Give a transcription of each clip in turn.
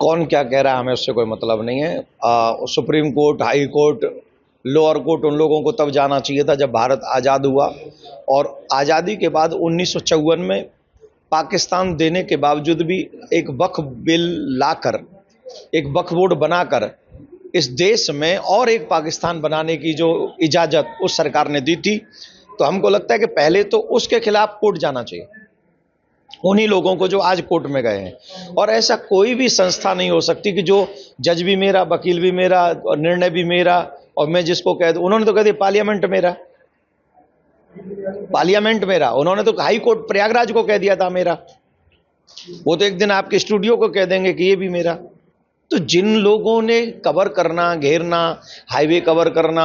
कौन क्या कह रहा है हमें उससे कोई मतलब नहीं है। Supreme court, high court, lower court उन लोगों को तब जाना चाहिए था जब भारत आज़ाद हुआ। और आज़ादी के बाद 1954 में पाकिस्तान देने के बावजूद भी एक वक्फ बिल लाकर, एक वक्फ बोर्ड बनाकर इस देश में और एक पाकिस्तान बनाने की जो इजाज़त उस सरकार ने दी थी, तो हमको लगता है कि पहले तो उसके खिलाफ कोर्ट जाना चाहिए, उन्हीं लोगों को जो आज कोर्ट में गए हैं। और ऐसा कोई भी संस्था नहीं हो सकती कि जो जज भी मेरा, वकील भी मेरा और निर्णय भी मेरा, और मैं जिसको कह दूं, उन्होंने तो कह दिया पार्लियामेंट मेरा, पार्लियामेंट मेरा, उन्होंने तो हाई कोर्ट प्रयागराज को कह दिया था मेरा, वो तो एक दिन आपके स्टूडियो को कह देंगे कि ये भी मेरा। तो जिन लोगों ने कवर करना, घेरना, हाईवे कवर करना,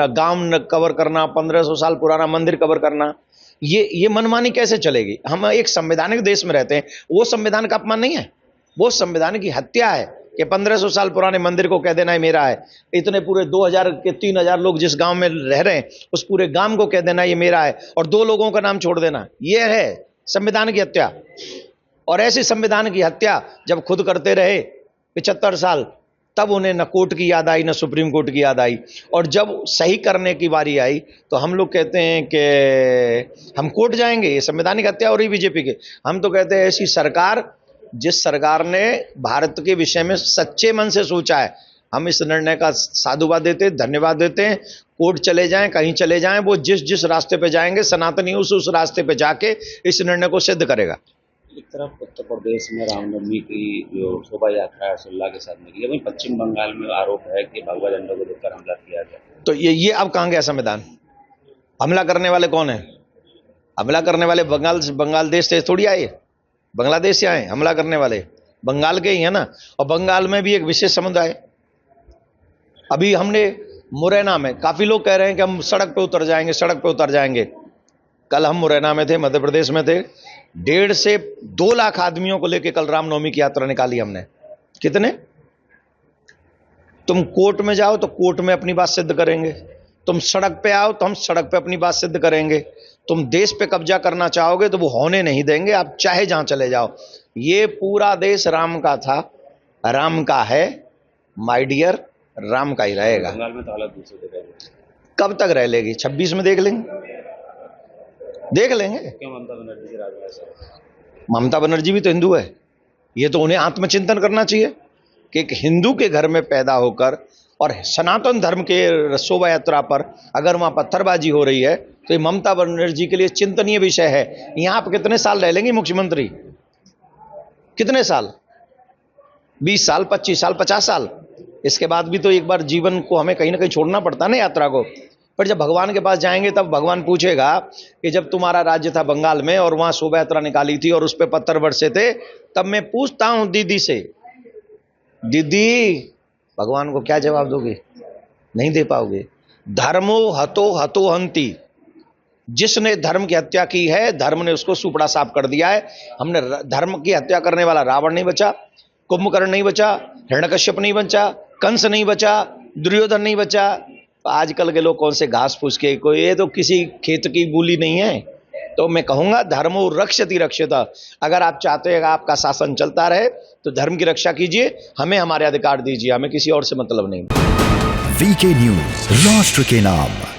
गांव कवर करना, 1500 साल पुराना मंदिर कवर करना, ये मनमानी कैसे चलेगी? हम एक संवैधानिक देश में रहते हैं, वो संविधान का अपमान नहीं है, वो संविधान की हत्या है कि 1500 साल पुराने मंदिर को कह देना है मेरा है। इतने पूरे 2000 के 3000 लोग जिस गांव में रह रहे हैं उस पूरे गांव को कह देना ये मेरा है, और 2 लोगों का नाम छोड़ देना, ये है संविधान की हत्या। और ऐसी संविधान की हत्या जब खुद करते रहे 75 साल, तब उन्हें न कोर्ट की याद आई, न सुप्रीम कोर्ट की याद आई। और जब सही करने की बारी आई तो हम लोग कहते हैं कि हम कोर्ट जाएंगे, ये संवैधानिक हत्या हो रही बीजेपी के। हम तो कहते हैं ऐसी सरकार, जिस सरकार ने भारत के विषय में सच्चे मन से सोचा है, हम इस निर्णय का साधुवाद देते हैं, धन्यवाद देते हैं। कोर्ट चले जाएं, कहीं चले जाएं, वो जिस रास्ते पे जाएंगे, सनातनी उस रास्ते पे जाके इस निर्णय को सिद्ध करेगा। एक तरफ उत्तर प्रदेश में रामनवमी की जो शोभा यात्रा है हर्षोल्लास के साथ निकली, वहीं पश्चिम बंगाल में आरोप है कि भगवा झंडा को लेकर हमला किया गया। तो ये अब कहाँ गया संविधान? हमला करने वाले कौन है? हमला करने वाले बंगाल देश से थोड़ी आए, बांग्लादेश से आए। हमला करने वाले बंगाल के ही है ना। और बंगाल में भी एक विशेष समुदाय, अभी हमने मुरैना में, काफी लोग कह रहे हैं कि हम सड़क पे उतर जाएंगे, सड़क पे उतर जाएंगे। कल हम मुरैना में थे, मध्य प्रदेश में थे, 1.5 से 2 लाख आदमियों को लेकर कल रामनवमी की यात्रा निकाली हमने। कितने? तुम कोर्ट में जाओ तो कोर्ट में अपनी बात सिद्ध करेंगे, तुम सड़क पे आओ तो हम सड़क पे अपनी बात सिद्ध करेंगे, तुम देश पे कब्जा करना चाहोगे तो वो होने नहीं देंगे, आप चाहे जहां चले जाओ। ये पूरा देश राम का था, राम का है, माय डियर, राम का ही रहेगा। बंगाल में तो हालत दूसरी, कब तक रह लेगी? 26 में देख लेंगे, देख लेंगे। क्यों ममता बनर्जी की राजनीति? ममता बनर्जी भी तो हिंदू है, ये तो उन्हें आत्मचिंतन करना चाहिए कि एक हिंदू के घर में पैदा होकर और सनातन धर्म के शोभा यात्रा पर अगर वहां पत्थरबाजी हो रही है तो ये ममता बनर्जी के लिए चिंतनीय विषय है। यहां आप कितने साल रह लेंगे मुख्यमंत्री? कितने साल? 20 साल, 25 साल, 50 साल? इसके बाद भी तो एक बार जीवन को हमें कहीं ना कहीं छोड़ना पड़ता है ना, यात्रा को। पर जब भगवान के पास जाएंगे तब भगवान पूछेगा कि जब तुम्हारा राज्य था बंगाल में और वहां शोभा यात्रा निकाली थी और उस पर पत्थर बरसे थे, तब मैं पूछता हूं दीदी से, दीदी, भगवान को क्या जवाब दोगे? नहीं दे पाओगे। धर्मो हतो हतो हंति, जिसने धर्म की हत्या की है, धर्म ने उसको सुपड़ा साफ कर दिया है। हमने धर्म की हत्या करने वाला रावण नहीं बचा, कुंभकर्ण नहीं बचा, हिरण्यकश्यप नहीं बचा, कंस नहीं बचा, दुर्योधन नहीं बचा। आजकल के लोग कौन से घास फूस के, कोई ये तो किसी खेत की मूली नहीं है। तो मैं कहूंगा धर्मो रक्षति रक्षिता। अगर आप चाहते हैं आपका शासन चलता रहे तो धर्म की रक्षा कीजिए, हमें हमारे अधिकार दीजिए, हमें किसी और से मतलब नहीं। वीके न्यूज, राष्ट्र के नाम।